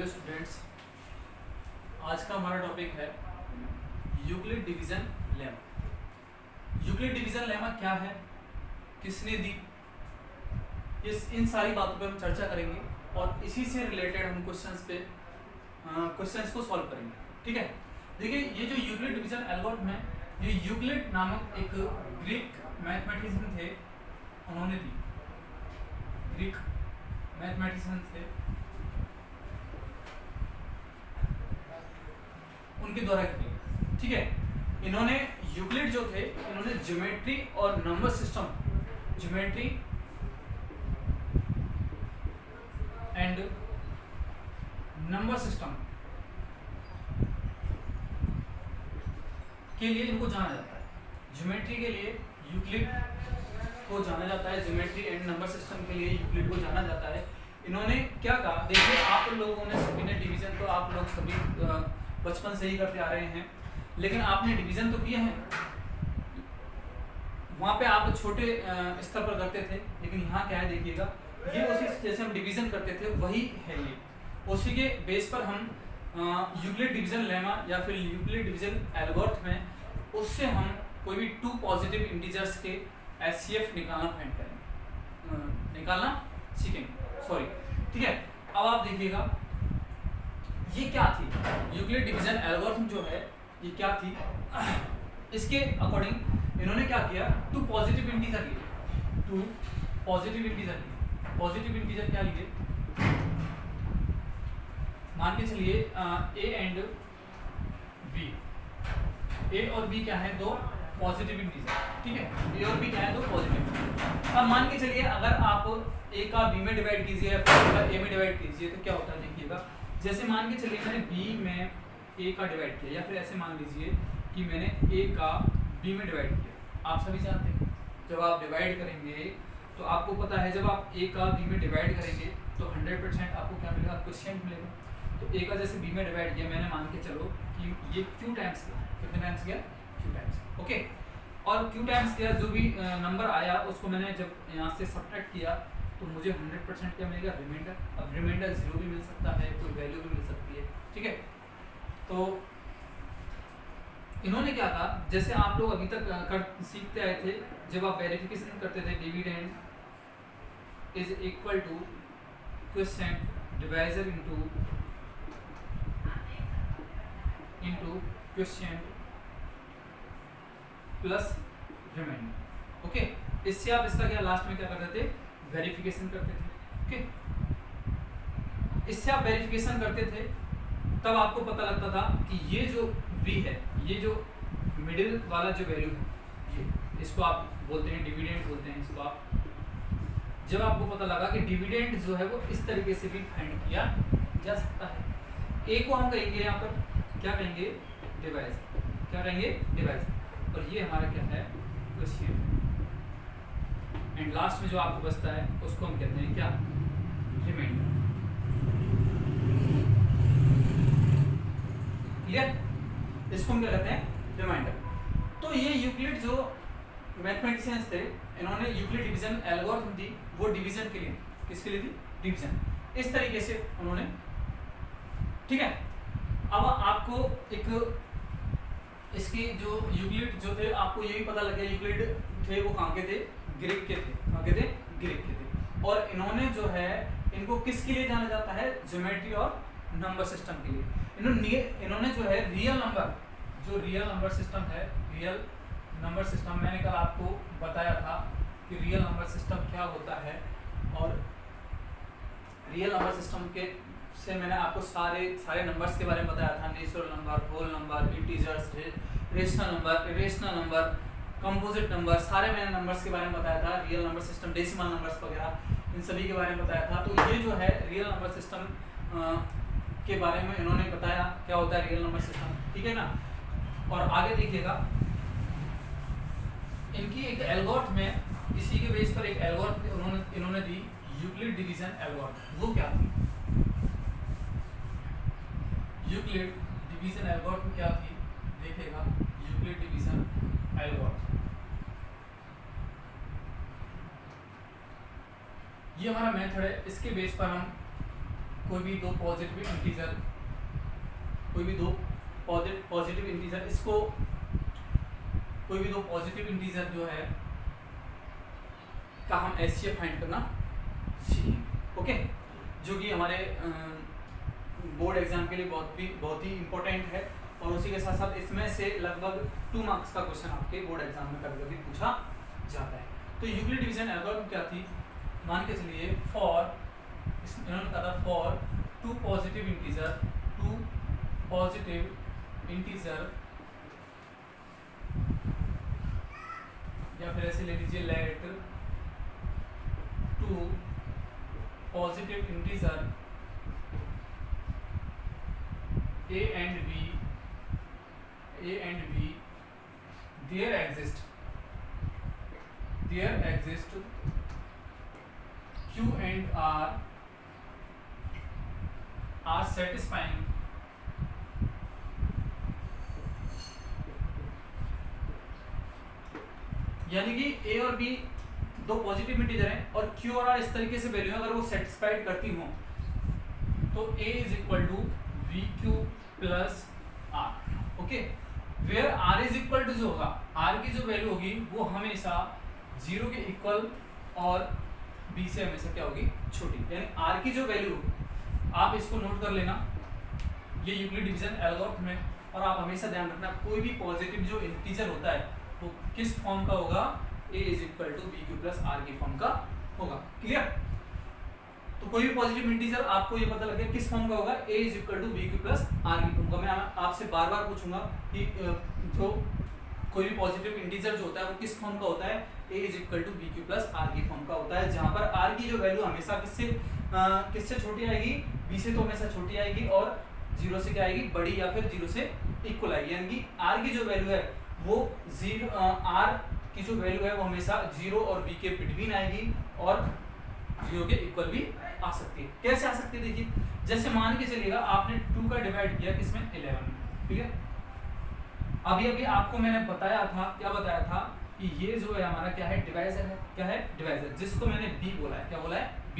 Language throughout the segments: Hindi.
हेलो स्टूडेंट्स, आज का हमारा टॉपिक है Euclid division lemma. Euclid division lemma क्या है, किसने दी, इन सारी बातों पे हम चर्चा करेंगे और इसी से रिलेटेड हम क्वेश्चंस को सॉल्व करेंगे। ठीक है, देखिए ये जो यूक्लिड डिवीजन एल्गोरिथम है, ये यूक्लिड नामक एक ग्रीक मैथमेटिशियन थे, उन्होंने दी। ग्रीक मैथमेटिशियन थे, उनके द्वारा किए। ठीक है, इन्होंने यूक्लिड जो थे, इन्होंने ज्योमेट्री और number system, geometry and number system के लिए इनको जाना जाता है। ज्योमेट्री के लिए यूक्लिड को जाना जाता है, ज्योमेट्री एंड नंबर सिस्टम के लिए यूक्लिड को जाना जाता है। इन्होंने क्या कहा, देखिए आप लोगों ने सभी ने डिवीजन तो आप लोग सभी बचपन से ही करते आ रहे हैं, लेकिन आपने डिवीजन तो किए हैं, वहां पे आप छोटे स्तर पर करते थे, लेकिन यहाँ क्या है देखिएगा, ये उसी जैसे हम डिवीजन करते थे वही है, ये उसी के बेस पर हम यूक्लिड डिवीजन लेमा या फिर यूक्लिड डिवीजन एल्गोरिथम में उससे हम कोई भी टू पॉजिटिव इंटीजर्स के एचसीएफ निकालना फाइंड करेंगे, निकालना सीखेंगे, सॉरी। ठीक है, अब आप देखिएगा ये क्या थी, यूक्लिड डिवीजन एल्गोरिथम जो है ये क्या थी। इसके अकॉर्डिंग इन्होंने क्या किया, टू पॉजिटिव इंटीजर लिए, टू पॉजिटिव इंटीजर लिए। पॉजिटिव इंटीजर क्या लिए, मान के चलिए ए एंड बी, ए और बी क्या है, दो पॉजिटिव इंटीजर। ठीक है, ए और बी क्या है, दो पॉजिटिव। अब मान के चलिए अगर आप ए का बी में डिवाइड कीजिए या फिर ए में डिवाइड कीजिए तो क्या होता है देखिएगा, जैसे मान के चलिए मैंने बी में ए का डिवाइड किया, या फिर ऐसे मान लीजिए कि मैंने ए का बी में डिवाइड किया। आप सभी जानते हैं जब आप डिवाइड करेंगे तो आपको पता है, जब आप ए का बी में डिवाइड करेंगे तो 100% आपको क्या मिलेगा, क्वोशिएंट मिलेगा। तो ए का जैसे बी में डिवाइड किया, मैंने मान के चलो कि ये क्यू टाइम्स किया, कितने टाइम्स किया, क्यू टाइम्स, ओके। और क्यू टाइम्स किया, जो भी नंबर आया उसको मैंने जब यहाँ से सब्ट्रैक्ट किया तो मुझे 100% क्या मिलेगा, रिमाइंडर। अब रिमाइंडर 0 भी मिल सकता है, कोई वैल्यू भी मिल सकती है। ठीक है, तो इन्होंने क्या कहा, जैसे आप लोग अभी तक सीखते आए थे, जब आप वेरिफिकेशन करते थे, dividend is equal to quotient divisor into quotient plus remainder. Okay, इससे आप इसका क्या लास्ट में क्या करते थे, वेरिफिकेशन करते थे। ओके, इससे आप वेरिफिकेशन करते थे, तब आपको पता लगता था कि ये जो v है, ये जो मिडिल वाला जो वैल्यू है, ये इसको आप बोलते हैं डिविडेंड बोलते हैं इसको आप। जब आपको पता लगा कि डिविडेंड जो है वो इस तरीके से भी फाइंड किया जा सकता है। ए को हम कहेंगे यहाँ पर क्या कहेंगे, डिवाइजर, क्या कहेंगे, डिवाइजर, और ये हमारा क्या है, क्वोशिएंट। एंड लास्ट में जो आपको बचता है उसको हम कहते हैं क्या, रिमाइंडर। क्लियर, इसको हम क्या कहते हैं, रिमाइंडर। तो ये यूक्लिड जो मैथमेटिशियंस थे, इन्होंने यूक्लिड डिवीजन एल्गोरिथम दी, वो डिवीजन के लिए, किसके लिए दी, डिवीजन, इस तरीके से उन्होंने। ठीक है, अब आपको एक इसकी जो यूक्लिड जो थे, आपको ये भी पता लग गया यूक्लिड थे वो कहाँ के थे, ग्रीक के थे, कहाँ के थे, ग्रीक के थे। और इन्होंने जो है इनको किसके लिए जाना जाता है, ज्योमेट्री और नंबर सिस्टम के लिए। इन्होंने जो है रियल नंबर, जो रियल नंबर सिस्टम है, रियल नंबर सिस्टम, मैंने कल आपको बताया था कि रियल नंबर सिस्टम क्या होता है, और रियल नंबर सिस्टम के से मैंने आपको सारे नंबर्स के बारे में बताया था, natural number, whole number, integers, rational number, irrational number, composite number, सारे मैंने नंबर्स के बारे में बताया था। Real number system, decimal numbers वगैरह, इन सभी के बारे में बताया था। तो ये जो है रियल नंबर सिस्टम के बारे में इन्होंने बताया क्या होता है रियल नंबर सिस्टम। ठीक है ना, और आगे देखिएगा इनकी एक एल्गोरिथम में, इसी के बेस पर एक एल्गोरिथम इन्होंने दी, यूक्लिड डिवीजन एल्गोरिथम। वो क्या थी, यूक्लिड डिवीजन एल्गोरिथम क्या थी, देखिएगा, यूक्लिड डिवीजन एल्गोरिथम, ये हमारा मेथड है, इसके बेस पर हम कोई भी दो पॉजिटिव इंटीजर, इसको कोई भी दो पॉजिटिव इंटीजर जो है का हम एचसीएफ फाइंड करना सीखेंगे। ओके, जो कि हमारे बोर्ड एग्जाम के लिए बहुत ही इंपॉर्टेंट है, और उसी के साथ साथ इसमें से लगभग 2 मार्क्स का क्वेश्चन आपके बोर्ड एग्जाम में कभी कभी पूछा जाता है। तो यूक्लिड डिवीजन एल्गोरिथम क्या थी, मान के चलिए इन्होंने कहा था फॉर टू पॉजिटिव इंटीजर या फिर ऐसे ले लीजिए let two positive integer a and b there exist q and r are satisfying यानी कि a और b दो पॉजिटिव इंटीजर हैं और q और r इस तरीके से वैल्यू अगर वो सेटिस्फाइड करती हो तो a is equal to vq plus r। Okay, where r is equal to जो होगा, r की जो वैल्यू होगी वो हमेशा 0 के इक्वल और b से हमेशा क्या होगी, छोटी, यानी r की जो वैल्यू होगी, आप इसको नोट कर लेना, ये यूक्लिड डिवीजन एल्गोरिथम है। और आप हमेशा ध्यान रखना कोई भी पॉजिटिव जो इंटीजर होता है वो किस फॉर्म का होगा, a is equal to bq plus r की फॉर्म का होगा। क्लियर? तो कोई भी पॉजिटिव इंटीजर आपको ये पता लग गया किस फॉर्म का होगा, a is equal to bq plus r की फॉर्म का। मैं आपसे बार बार पूछूंगा कि जो कोई भी पॉजिटिव इंटीजर जो होता है वो किस फॉर्म का होता है, a is equal to bq plus r की फॉर्म का होता है, जहां पर r की जो वैल्यू हमेशा किससे छोटी आएगी, b से तो हमेशा छोटी आएगी और 0 से क्या आएगी, बड़ी, या फिर 0 से इक्वल आएगी। यानी कि r की जो वैल्यू है वो r की जो वैल्यू है वो हमेशा 0 और b के बिटवीन आएगी और 0 के इक्वल भी आ सकती है। कैसे आ सकती है, देखिए, जैसे मान के चलिएगा आपने 2 का डिवाइड किया किसमें, 11 में, ठीक है। अभी आपको मैंने बताया था, क्या बताया था कि ये जो है हमारा क्या है, डिवाइजर है। क्या है, डिवाइजर, जिसको मैंने b बोला है। क्या बोला है, b।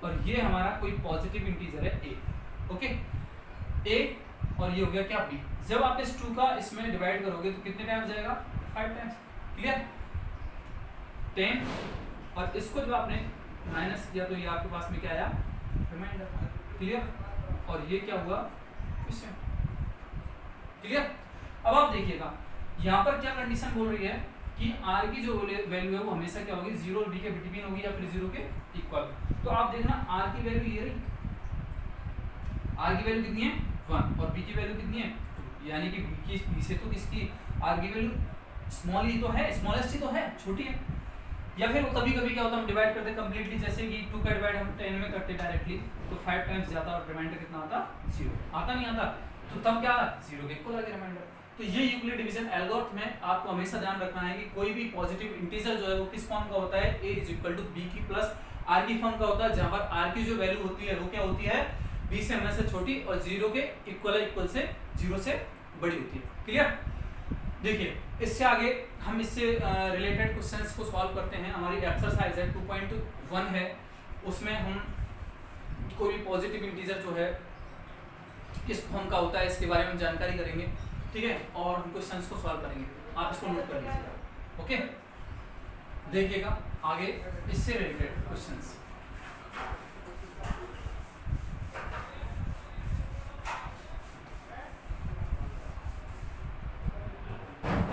और ये हमारा कोई पॉजिटिव इंटीजर है a। ओके, a और ये हो गया क्या, b। जब आप इस 2 का इसमें डिवाइड करोगे तो कितने टाइम्स जाएगा, 5 टाइम्स। क्लियर, 10, और इसको जब आपने माइनस किया तो ये आपके पास में क्या आया, रिमाइंडर। क्लियर, और ये क्या हुआ, क्वेश्चन। क्लियर। अब आप देखिएगा यहाँ पर क्या कंडीशन बोल रही है कि r की जो वैल्यू है वो हमेशा क्या होगी, 0 और b के बिटवीन होगी या फिर 0 के इक्वल। तो आप देखना r की वैल्यू ये रही, r की वैल्यू कितनी है, 1, और b की वैल्यू कितनी है, 2। यानी कि b से तो किसकी r की वैल्यू स्मॉल ही तो है, स्मॉलेस्ट ही तो है, छोटी है। या फिर कभी कभी क्या होता है, हम डिवाइड करते कंप्लीटली, जैसे कि 2 का डिवाइड हम 10 में करते डायरेक्टली, तो 5 टाइम्स जाता और रिमाइंडर कितना आता, 0 आता, नहीं आता, तो तब क्या 0 के इक्वल आ गया रिमाइंडर। तो ये यूक्लिड डिवीजन एल्गोरिथम में आपको हमेशा ध्यान रखना है कि कोई भी पॉजिटिव इंटीजर जो है वो किस फॉर्म का होता है, a is equal to b की प्लस r की फॉर्म का होता है, जहां पर r की जो वैल्यू होती है वो क्या होती है, b से हमेशा छोटी और 0 के इक्वल से 0 से बड़ी होती है। क्लियर। देखिए, इससे आगे हम इससे रिलेटेड क्वेश्चंस को सॉल्व करते हैं। हमारी एक्सरसाइज है 2.1 है, उसमें हम कोई भी पॉजिटिव इंटीजर जो है किस फॉर्म का होता है इसके बारे में जानकारी करेंगे, ठीक है, और हम क्वेश्चंस को सॉल्व करेंगे। आप इसको नोट कर लीजिएगा। ओके, देखिएगा आगे इससे रिलेटेड क्वेश्चंस।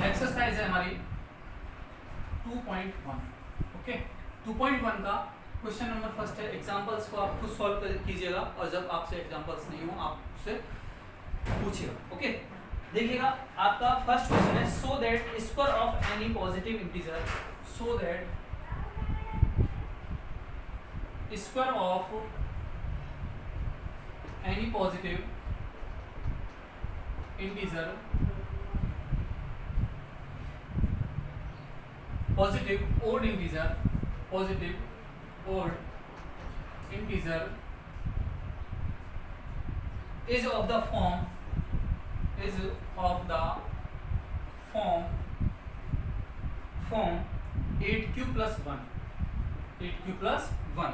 एक्सरसाइज है हमारी 2.1। ओके, 2.1 का क्वेश्चन नंबर फर्स्ट है। एग्जांपल्स को आप खुद सॉल्व कीजिएगा और जब आपसे एग्जांपल्स नहीं हो आप उससे पूछिएगा। ओके, देखिएगा आपका फर्स्ट क्वेश्चन है, so that square of any positive integer, so that square of any positive integer, positive odd integer is of the form 8q plus 1,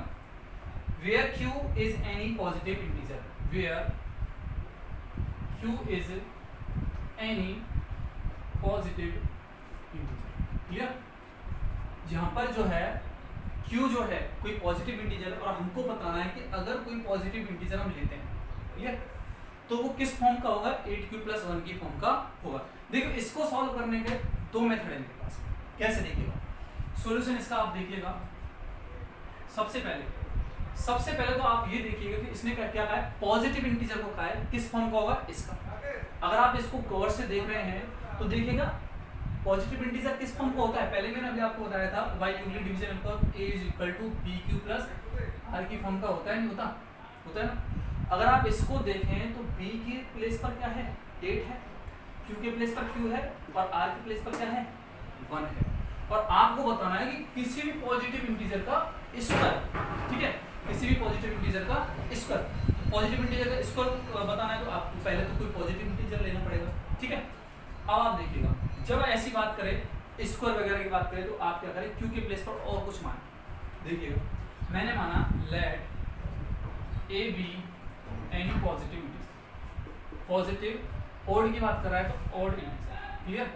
where q is any positive integer, where q is any positive integer, clear. यहाँ पर जो है q जो है कोई पॉजिटिव इंटीजर और हमको बताना है कि अगर कोई पॉजिटिव इंटीजर हम लेते हैं, क्लियर, तो वो किस फॉर्म का होगा, 8q + 1 की फॉर्म का होगा। देखो इसको सॉल्व करने के दो मेथड है मेरे पास, कैसे देखिएगा सॉल्यूशन इसका आप देखिएगा। सबसे पहले तो आप ये देखिएगा कि इसने क्या कहा है, पॉजिटिव इंटीजर को कहा है, किस फॉर्म का होगा, इसका। अगर आप इसको गौर से देख रहे हैं तो देखिएगा पॉजिटिव इंटीजर किस फॉर्म का होता है, पहले मैंने अभी आपको बताया था y Euclid division of a = bq + r की फॉर्म का होता है, नहीं होता है ना। अगर आप इसको देखें तो b के प्लेस पर क्या है, 8 है, q के प्लेस पर q है और r के प्लेस पर क्या है, 1 है। और आपको बताना है कि किसी भी पॉजिटिव इंटीजर का स्क्वायर, ठीक है, किसी भी पॉजिटिव इंटीजर का स्क्वायर। पॉजिटिव इंटीजर का स्क्वायर बताना है तो आपको पहले तो कोई पॉजिटिव इंटीजर लेना पड़ेगा, ठीक है। अब आप देखिएगा जब ऐसी बात करें, स्क्वायर वगैरह की बात करें, तो आप क्या करें, q के प्लेस पर और कुछ माने। देखिएगा मैंने माना let a be any positive integer, positive odd की बात कर रहा है तो ऑड इंटीजर,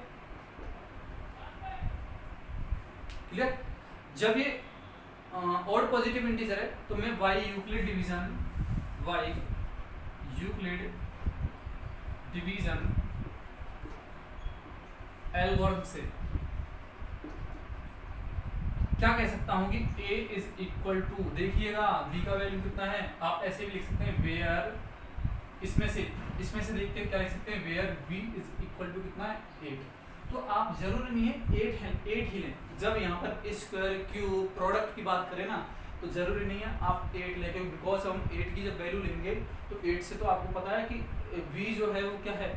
क्लियर। जब ये ऑड पॉजिटिव इंटीजर है तो मैं y यूक्लिड डिवीजन एल्गोरिथम से क्या कह सकता हूं कि a = देखिएगा b का वैल्यू कितना है, आप ऐसे भी लिख सकते हैं वेयर, इसमें से देख के क्या लिख सकते हैं, वेयर b = कितना है, 8। तो आप जरूरी नहीं है 8 ही लें। जब यहाँ पर स्क्वायर क्यूब प्रोडक्ट की बात करें ना तो जरूरी नहीं है आप 8 लेके, बिकॉज हम 8 की जब वैल्यू लेंगे तो 8 से तो आपको पता है कि v जो है वो क्या है,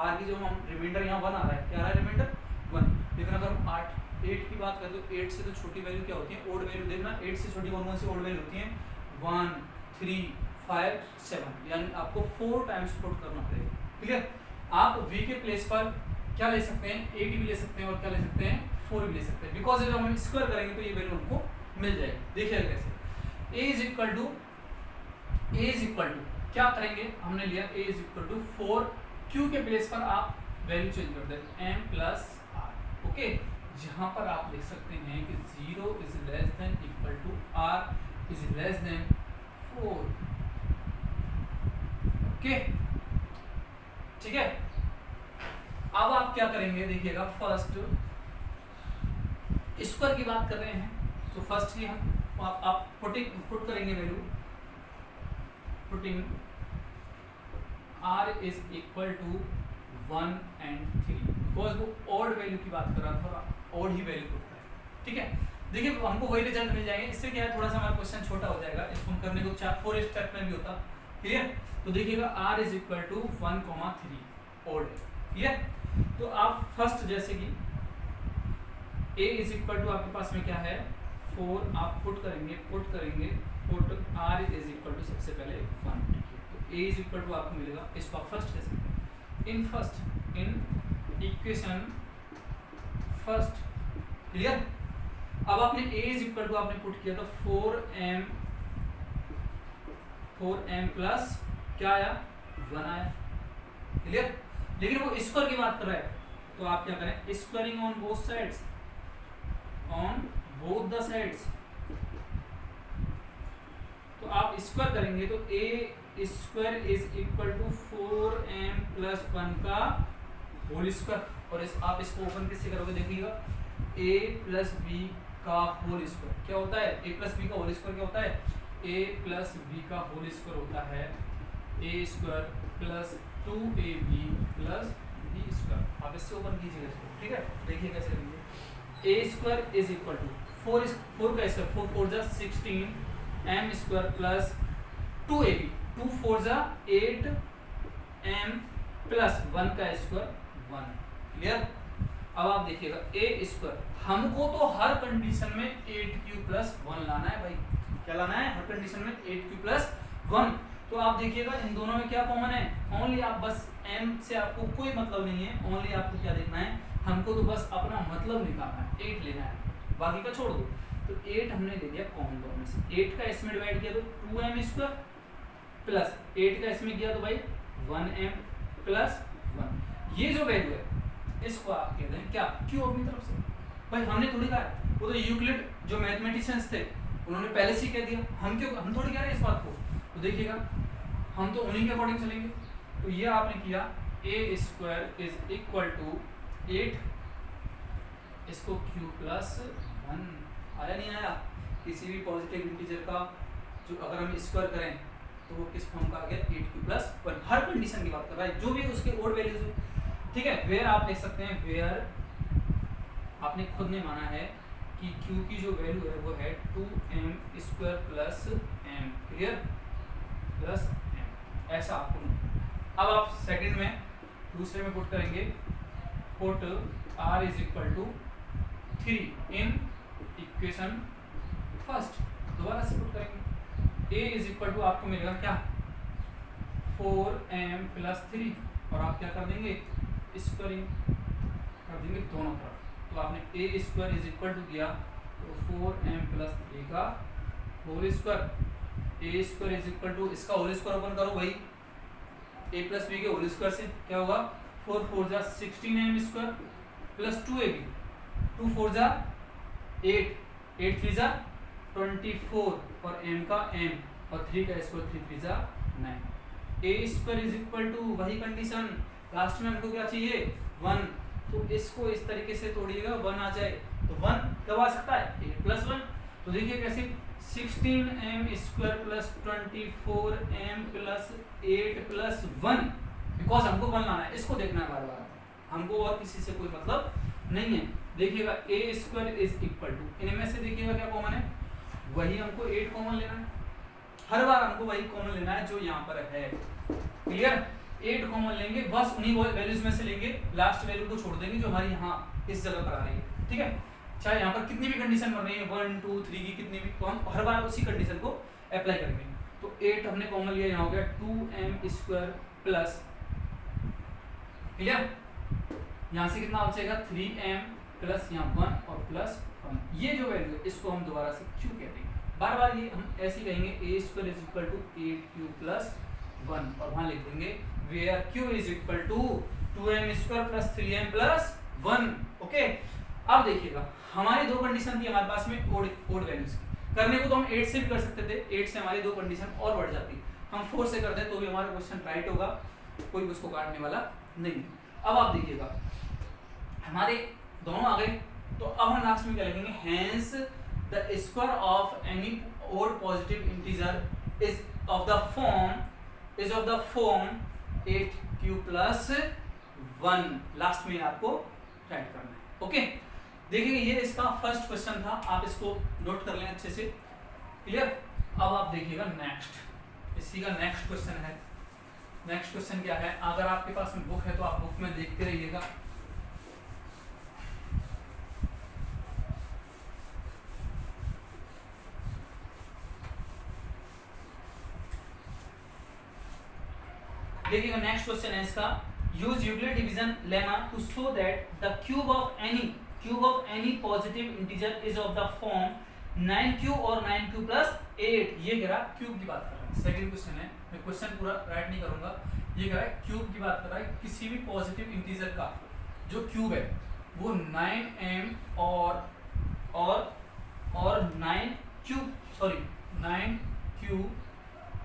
r की जो हम रिमाइंडर यहाँ 1 आ रहा है, क्या आ रहा है रिमाइंडर 1। लेकिन अगर हम 8 की बात करें तो 8 से तो छोटी वैल्यू क्या होती है, ओड वैल्यू। देखना 8 से छोटी 1 से ओड वैल्यू होती है 1 3 5 7, यानी आपको 4 टाइम्स पुट करना पड़ेगा, क्लियर। आप v के प्लेस पर क्या ले सकते हैं, 8 भी ले सकते हैं और क्या ले सकते हैं, 4 भी ले सकते हैं, बिकॉज जब हम स्क्वायर करेंगे तो ये वैल्यू हमको मिल जाएगी। देखिएगा कैसे, a = क्या करेंगे, हमने लिया a = 4, q के प्लेस पर आप वैल्यू चेंज कर दें m + r, ओके। जहां पर आप लिख सकते हैं कि 0 > r < 4, ओके, ठीक है। अब आप क्या करेंगे, देखिएगा फर्स्ट स्क्वायर की बात कर रहे हैं तो फर्स्ट की हम आप पुट करेंगे value, putting r = 1 and 3, because वो ऑड वैल्यू की बात कर रहा था, ऑड ही वैल्यू पुट है, ठीक है। देखिए हमको वही रिजल्ट मिल जाएंगे। इससे क्या है, थोड़ा सा हमारा क्वेश्चन छोटा हो जाएगा, इसको हम करने को 4 स्टेप में भी होता, क्लियर। तो देखिएगा r = 1, 3 ऑड है, क्लियर। तो आप फर्स्ट जैसे कि a = आपके पास में क्या है 4, आप पुट करेंगे पुट r = सबसे पहले 1, तो a = आपको मिलेगा, इसको आप फर्स्ट जैसे इन इक्वेशन फर्स्ट, क्लियर। अब आपने a = आपने पुट किया तो 4m प्लस क्या आया, 1 आया, क्लियर। लेकिन वो स्क्वायर की बात कर रहा है तो आप क्या करें, squaring on both sides, on both the sides. तो आप स्क्वायर करेंगे तो a स्क्वायर = 4m + 1 का होल स्क्वायर, और आप इसको ओपन किससे करोगे, देखिएगा a + b का होल स्क्वायर क्या होता है, a + b का होल स्क्वायर क्या होता है, a + b का होल स्क्वायर होता है a² + 2ab + b²। आप इससे ओपन कीजिएगा इसको, ठीक है। देखिए कैसे करेंगे, a² = 4 का स्क्वायर, 4 4 जा 16 m² + 2ab, 2 4 जा 8 m + 1 का स्क्वायर 1, क्लियर। अब आप देखिएगा a², हमको तो हर कंडीशन में 8q + 1 लाना है भाई, क्या लाना है, हर कंडीशन में 8q + 1। तो आप देखिएगा इन दोनों में क्या कॉमन है, ओनली आप बस m से आपको कोई मतलब नहीं है, ओनली आपको क्या देखना है, हमको तो बस अपना मतलब निकालना है, 8 लेना है, बाकी का छोड़ दो। तो 8 हमने ले लिया कॉमन दोनों में से। 8 का इसमें डिवाइड किया तो 2m स्क्वायर प्लस 8 का इसमें किया तो भाई 1m प्लस 1। ये जो वैल्यू है इसको आप कहते हैं क्या, क्यू अपनी तरफ से। भाई हमने थोड़ी कहा, वो तो यूक्लिड जो मैथमेटिशियंस थे उन्होंने पहले से कह दिया, हम थोड़ी कह रहे हैं इस बात को। तो देखिएगा हम तो उन्हीं के अकॉर्डिंग चलेंगे। तो ये आपने किया a square is equal to 8, इसको q प्लस 1 आया नहीं आया। किसी भी पॉजिटिव इंटीजर का जो अगर हम स्क्वायर करें तो वो किस फॉर्म का आ गया 8q प्लस 1। हर कंडीशन की बात कर रहा है, जो भी उसके ओड वैल्यूज हो, ठीक है। वेयर आप देख सकते हैं, वेयर आपने खुद ने माना है कि q की जो वैल्यू है वो है 2m square plus m, clear, plus m, ऐसा आपको। अब आप सेकंड में दूसरे में पुट करेंगे, put r is equal to 3 in equation first, दोबारा से पुट करेंगे। a इज इक्वल टू आपको मिलेगा क्या 4m प्लस 3 और आप क्या कर देंगे स्क्वायरिंग कर देंगे दोनों तरफ। तो आपने a square is equal to किया तो 4m प्लस 3 का whole square, a square is equal to इसका होल स्क्वायर ओपन करो भाई a प्लस बी के होल स्क्वायर से क्या होगा 4 4 जा 16m स्क्वायर प्लस 2ab, 2 4 जा 8, 8 3 जा 24 और m का m और 3 का स्क्वायर 3 3 जा 9। a square is equal to वही कंडीशन, लास्ट में हमको क्या चाहिए 1, तो इसको इस तरीके से तोड़िएगा 1 आ जाए तो 1 कब आ सकता है 8 प्लस 1। तो देखिए कैसे 16m square plus 24m plus 8 plus 1, because हमको 1 लाना है, इसको देखना है बार बार, हमको और किसी से कोई मतलब नहीं है। देखिएगा a square is equal to इनमें से देखिएगा क्या कॉमन है, वही हमको 8 कॉमन लेना है, हर बार हमको वही कॉमन लेना है जो यहाँ पर है, क्लियर। 8 कॉमन लेंगे, बस उन्हीं वैल्यूज में से लेंगे, लास्ट वैल्यू को छोड़ देंगे जो हमारी यहाँ इस जगह पर आ रही है, ठीक है। चाहे यहाँ पर कितनी भी कंडीशन बन रही है 1 2 3 की कितनी भी, तो हम हर बार उसी कंडीशन को अप्लाई करेंगे। तो 8 हमने कॉमन लिया, यहाँ हो गया 2m स्क्वायर प्लस, क्लियर, यहाँ से कितना बचेगा 3m प्लस यहाँ 1 और प्लस 1। ये जो वैल्यू है इसको हम दोबारा से q कहते हैं, बार बार ये हम ऐसे ही कहेंगे a square is equal to 8q plus 1 और वहाँ लिख देंगे where q is equal to 2m square plus 3m plus 1, okay. अब देखिएगा हमारी दो कंडीशन थी हमारे पास में ओड वैल्यूज की, करने को तो हम 8 से भी कर सकते थे, 8 से हमारी दो कंडीशन और बढ़ जाती, हम 4 से कर दें तो भी हमारा क्वेश्चन राइट होगा, कोई उसको काटने वाला नहीं। अब आप देखिएगा हमारे दोनों आ गए, तो अब हम लास्ट में क्या लिखेंगे, hence the square of any odd positive integer is of the form 8q plus 1, last में आपको राइट करना है, ओके। देखिए ये इसका फर्स्ट क्वेश्चन था, आप इसको नोट कर लें अच्छे से, क्लियर। अब आप देखिएगा नेक्स्ट, इसी का नेक्स्ट क्वेश्चन है। नेक्स्ट क्वेश्चन क्या है, अगर आपके पास में बुक है तो आप बुक में देखते रहिएगा। देखिएगा नेक्स्ट क्वेश्चन है इसका, use Euclid division lemma to show that the cube of any positive integer is of the form 9q और 9q प्लस 8। ये कह रहा है क्यूब की बात कर रहा है, सेकंड क्वेश्चन है, मैं क्वेश्चन पूरा राइट नहीं करूंगा। ये कह रहा है क्यूब की बात कर रहा है, किसी भी पॉजिटिव इंटीजर का जो क्यूब है वो 9m और 9q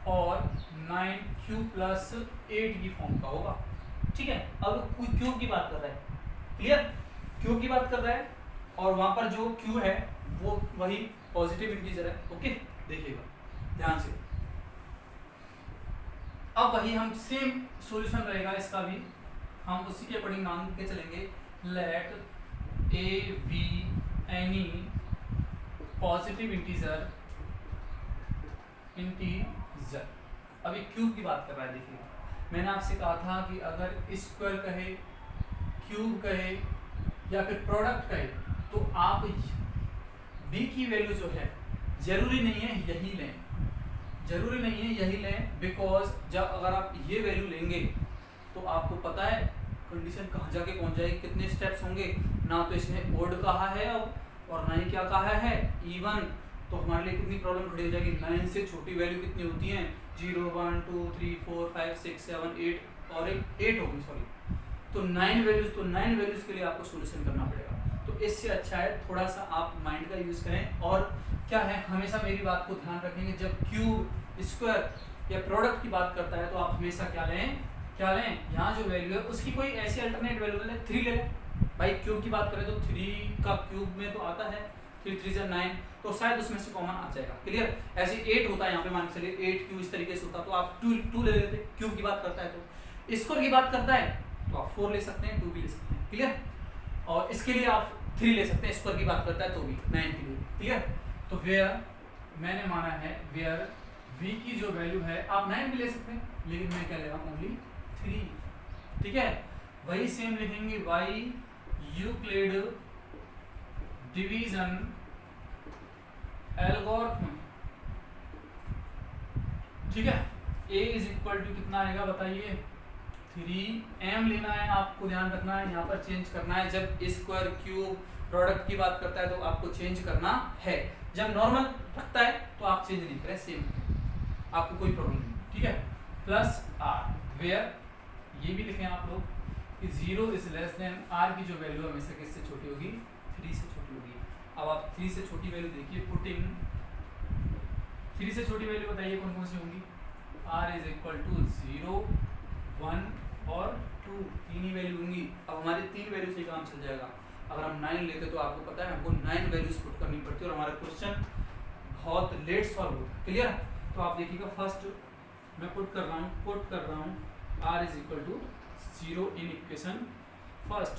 और 9q प्लस 8 की फॉर्म का होगा, ठीक है। अब कोई क्यूब की बात कर रहा है, क्लियर, क्यूब की बात कर रहा है और वहां पर जो q है वो वही पॉजिटिव इंटीजर है, ओके। देखिएगा ध्यान से, अब वही हम सेम सॉल्यूशन रहेगा इसका भी, हम उसी के अकॉर्डिंग मान के चलेंगे। Let a be any positive integer अभी क्यूब की बात कर रहा है। देखिए मैंने आपसे कहा था कि अगर स्क्वायर कहे, क्यूब कहे या फिर प्रोडक्ट कहे तो आप b की वैल्यू जो है जरूरी नहीं है यही लें, जरूरी नहीं है यही लें, बिकॉज जब अगर आप ये वैल्यू लेंगे तो आपको पता है कंडीशन कहाँ जाके पहुंच जाएगी, कितने स्टेप्स होंगे ना। तो इसने ओड कहा है अब और 9 क्या कहा है इवन, तो हमारे लिए कितनी प्रॉब्लम खड़ी हो जाएगी, 9 से छोटी वैल्यू कितनी होती हैं 0 1 2 3 4 5 6 7 8 और एक 8 होगी सॉरी, तो 9 वैल्यूज, तो 9 वैल्यूज के लिए आपको सोल्यूशन करना पड़ेगा। तो इससे अच्छा है थोड़ा सा आप माइंड का यूज करें, और क्या है हमेशा मेरी बात को ध्यान रखेंगे, जब क्यूब स्क्वायर या प्रोडक्ट की बात करता है तो आप हमेशा क्या लें यहाँ जो वैल्यू है उसकी कोई ऐसी अल्टरनेट वैल्यू ले, 3 ले लें। भाई क्यूब की बात करें तो 3 का क्यूब में तो आता है 3 3 जा 9, तो शायद उसमें से कॉमन आ जाएगा, क्लियर। ऐसे 8 होता है यहाँ पे, मान के चलिए 8 क्यू इस तरीके से होता, तो आप 2 ले लेते, क्यूब की बात करता है तो। स्क्वायर की बात करता है तो आप 4 ले सकते हैं, 2 भी ले सकते हैं, क्लियर। और इसके लिए आप 3 ले सकते हैं, स्क्वायर की बात करता है तो भी 9 के लिए, क्लियर। तो वेयर मैंने माना है वेयर v की जो वैल्यू है आप 9 भी ले सकते हैं, लेकिन मैं क्या ले रहा हूँ ओनली 3, ठीक है। वही सेम लिखेंगे बाई यूक्लिड डिवीजन एल्गोरिथम, ठीक है। a इज इक्वल टू कितना आएगा बताइए 3m लेना है, आपको ध्यान रखना है यहाँ पर चेंज करना है, जब स्क्वायर क्यूब प्रोडक्ट की बात करता है तो आपको चेंज करना है, जब नॉर्मल रखता है तो आप चेंज नहीं करें, सेम आपको कोई प्रॉब्लम नहीं, ठीक है। प्लस r वेयर ये भी लिखें आप लोग कि 0 इज लेस देन r की जो वैल्यू हमेशा किससे छोटी होगी 3 से छोटी होगी। अब आप 3 से छोटी वैल्यू देखिए, पुटिंग 3 से छोटी वैल्यू बताइए कौन कौन सी होंगी, r इज इक्वल टू 0 1 और 2, 3 ही वैल्यू होंगी। अब हमारी 3 वैल्यू से काम चल जाएगा। अगर हम 9 लेते तो आपको पता है हमको 9 वैल्यूज पुट करनी पड़ती है और हमारा क्वेश्चन बहुत लेट सॉल्व होगा, क्लियर। तो आप देखिएगा फर्स्ट मैं पुट कर रहा हूँ r is equal to 0 in equation first,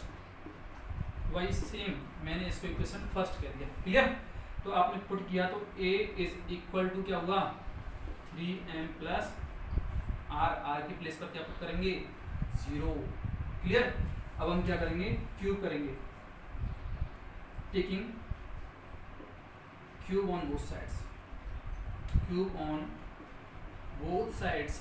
वही सेम मैंने इसको इक्वेशन फर्स्ट कह दिया, क्लियर। तो आपने पुट किया तो a इज इक्वल टू क्या हुआ 3m प्लस r की प्लेस पर क्या पुट करेंगे 0, क्लियर। अब हम क्या करेंगे क्यूब करेंगे, taking cube on both sides, cube on both sides,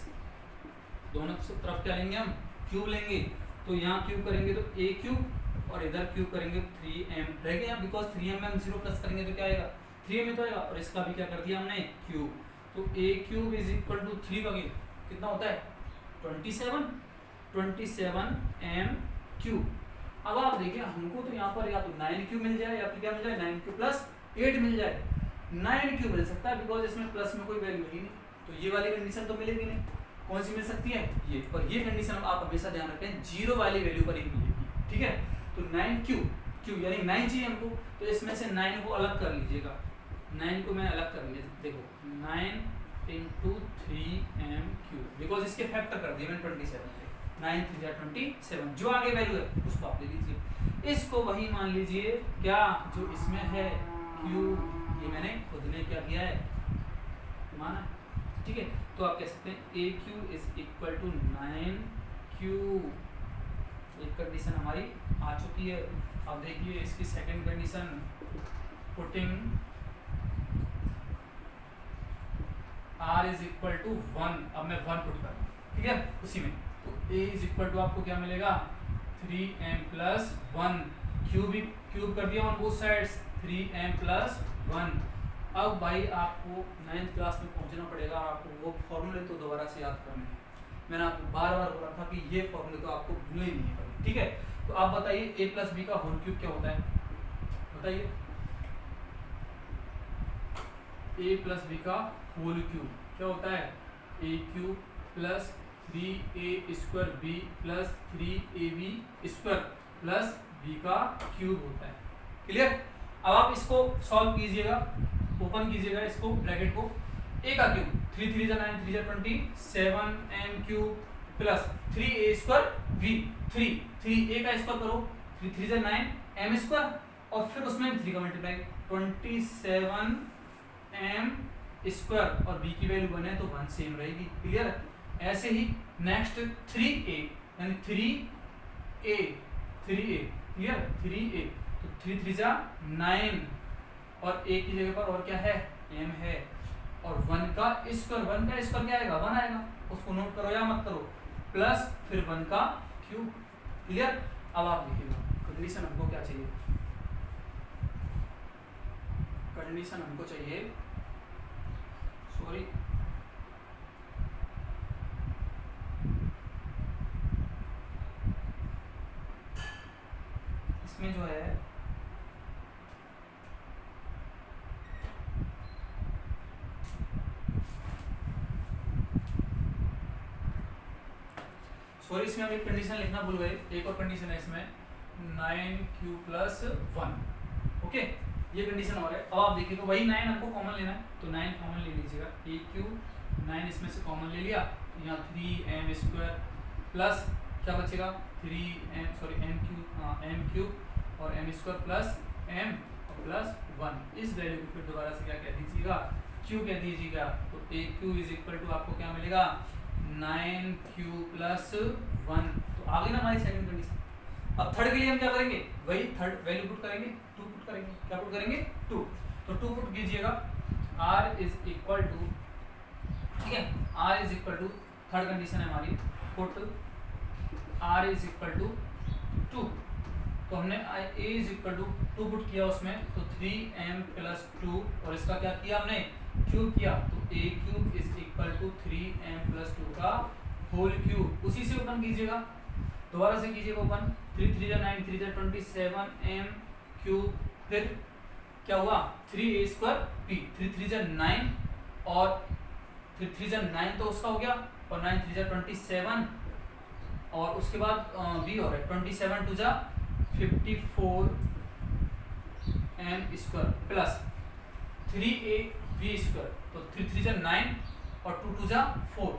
दोनों तरफ क्या लेंगे हम क्यूब लेंगे। तो यहाँ क्यूब करेंगे तो a क्यूब और इधर क्यूब करेंगे 3m रह गया, बिकॉज 3m में हम 0 प्लस करेंगे तो क्या आएगा 3m तो आएगा, और इसका भी क्या कर दिया हमने क्यूब। तो a cube is equal to 3 का कितना होता है 27m क्यूब। अब आप देखिए हमको तो यहाँ पर या तो 9 क्यूब मिल जाए या फिर क्या मिल जाए 9 क्यूब प्लस 8 मिल जाए, 9 क्यूब मिल सकता है बिकॉज इसमें प्लस में कोई वैल्यू ही नहीं, तो ये वाली कंडीशन तो मिलेगी नहीं। कौन सी मिल सकती है ये, और ये कंडीशन आप हमेशा ध्यान रखें 0 वाली वैल्यू पर ही मिलेगी, ठीक है। तो 9 क्यूब यानी 9 चाहिए हमको, तो इसमें से 9 को अलग कर लीजिएगा, 9 को मैंने अलग कर लिया, देखो 9 इंटू 3m क्यूब, बिकॉज इसके फैक्टर कर दिए मैंने 27 से, 9 3 जा 27, जो आगे वैल्यू है उसको आप ले लीजिए, इसको वही मान लीजिए क्या जो इसमें है क्यूब, ये मैंने खुद ने क्या किया है माना, ठीक है। तो आप कह सकते हैं a cube is equal to 9 cube, एक कंडीशन हमारी आ चुकी है। अब देखिए इसकी second condition, putting r is equal to 1, अब मैं 1 पुट कर रहा हूँ, ठीक है उसी में, तो a इज इक्वल टू आपको क्या मिलेगा 3m प्लस 1, क्यूब कर दिया on both sides 3m plus 1। अब भाई आपको 9th क्लास में पहुंचना पड़ेगा, आपको वो फॉर्मूले तो दोबारा से याद करने हैं, मैंने आपको बार बार बोला था कि ये फॉर्मूले तो आपको भूलने ही नहीं है, ठीक है। तो आप बताइए a प्लस बी का होल क्यूब क्या होता है, बताइए a प्लस बी का होल क्यूब क्या होता है a cube plus 3a square b plus 3ab square plus b का क्यूब होता है, क्लियर। अब आप इसको सॉल्व कीजिएगा, ओपन कीजिएगा इसको ब्रैकेट को, a का क्यूब 3 3 जा 9 3 जा 27m cube plus 3a square v 3 a का स्क्वायर करो 3 3 जा 9 m स्क्वायर और फिर उसमें 3 का मल्टीप्लाई 27m स्क्वायर और b की वैल्यू बने तो 1 सेम रहेगी, क्लियर। ऐसे ही नेक्स्ट 3a यानी 3a क्लियर 3a, तो 3 3 जा 9 और a की जगह पर और क्या है m है, और 1 का स्क्वायर क्या आएगा 1 आएगा, उसको नोट करो या मत करो, प्लस फिर 1 का क्यूब, क्लियर। अब आप देखिएगा कंडीशन हमको क्या चाहिए, कंडीशन हमको चाहिए, सॉरी इसमें जो है सॉरी इसमें हम एक कंडीशन लिखना भूल गए, एक और कंडीशन है इसमें 9q + 1। ओके, ये कंडीशन और है। अब आप देखिए तो वही 9 हमको कॉमन लेना है, तो 9 कॉमन ले लीजिएगा, aq 9 इसमें से कॉमन ले लिया, यहाँ 3m² प्लस क्या बचेगा 3m और m² प्लस m प्लस 1। इस वैल्यू को फिर दोबारा से क्या कह दीजिएगा, q कह दीजिएगा। तो aq = आपको क्या मिलेगा 9q + 1। तो आ गई ना हमारी सेकंड कंडीशन। अब थर्ड के लिए हम क्या करेंगे, वही थर्ड वैल्यू पुट करेंगे, 2 पुट करेंगे। क्या पुट करेंगे 2। तो 2 पुट कीजिएगा, r = ठीक है, r = थर्ड कंडीशन है हमारी, पुट r = 2। तो हमने a = 2 पुट किया उसमें, तो 3m + 2 और इसका क्या किया हमने क्यूब किया, तो a³ = 3m + 2 का होल क्यूब। उसी से ओपन कीजिएगा, दोबारा से कीजिएगा ओपन, 3 3 = 9, 3 × 27m³, फिर क्या हुआ 3a²p, 3 3 = 9 और 3 3 = 9 तो उसका हो गया, और 9 3 = 27 और उसके बाद b और है 27 2 = 54m² प्लस 3ab², तो 3 3 = 9 और 2 2 = 4,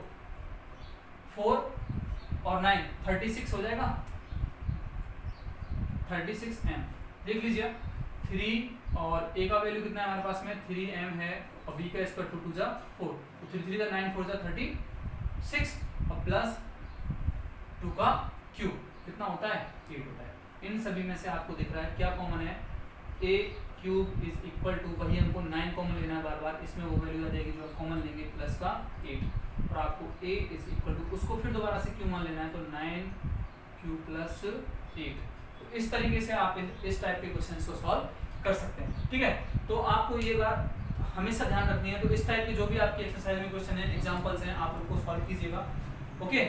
4 और 9 36 हो जाएगा, 36m। देख लीजिए 3 और a का वैल्यू कितना है हमारे पास में 3m है, और b का स्क्वायर 2 2 = 4, तो 3 3 = 9 4 = 36 और प्लस 2 का क्यूब कितना होता है 8 होता है। इन सभी में से आपको दिख रहा है क्या कॉमन है, a³ = वही हमको 9 कॉमन लेना है बार बार, इसमें वो वैल्यू आ जाएगी जो कॉमन लेंगे प्लस का 8, और आपको a = उसको फिर दोबारा से क्यों मान लेना है, तो 9q + 8। तो इस तरीके से आप इस टाइप के क्वेश्चन को सॉल्व कर सकते हैं। ठीक है, तो आपको ये बात हमेशा ध्यान रखनी है। तो इस टाइप के जो भी आपके एक्सरसाइज में क्वेश्चन है, एग्जाम्पल्स हैं, आप उनको सॉल्व कीजिएगा। ओके।